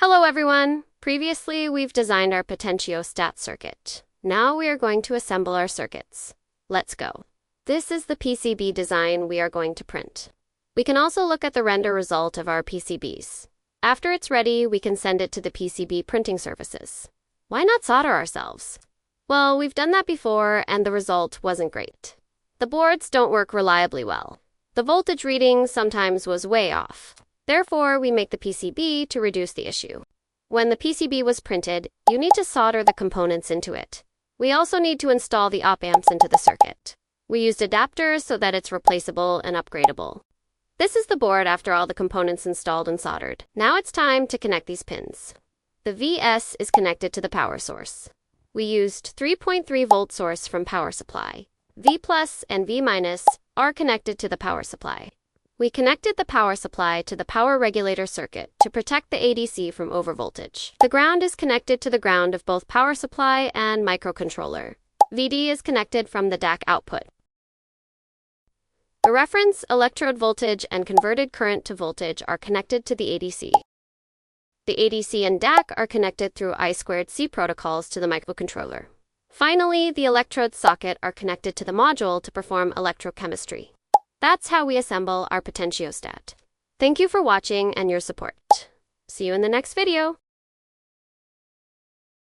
Hello everyone! Previously, we've designed our Potentiostat circuit. Now we are going to assemble our circuits. Let's go. This is the PCB design we are going to print. We can also look at the render result of our PCBs. After it's ready, we can send it to the PCB printing services. Why not solder ourselves? Well, we've done that before and the result wasn't great. The boards don't work reliably well. The voltage reading sometimes was way off. Therefore, we make the PCB to reduce the issue. When the PCB was printed, you need to solder the components into it. We also need to install the op-amps into the circuit. We used adapters so that it's replaceable and upgradable. This is the board after all the components installed and soldered. Now it's time to connect these pins. The VS is connected to the power source. We used 3.3 volt source from power supply. V plus and V minus are connected to the power supply. We connected the power supply to the power regulator circuit to protect the ADC from overvoltage. The ground is connected to the ground of both power supply and microcontroller. VD is connected from the DAC output. The reference, electrode voltage, and converted current to voltage are connected to the ADC. The ADC and DAC are connected through I2C protocols to the microcontroller. Finally, the electrode socket are connected to the module to perform electrochemistry. That's how we assemble our Potentiostat. Thank you for watching and your support. See you in the next video.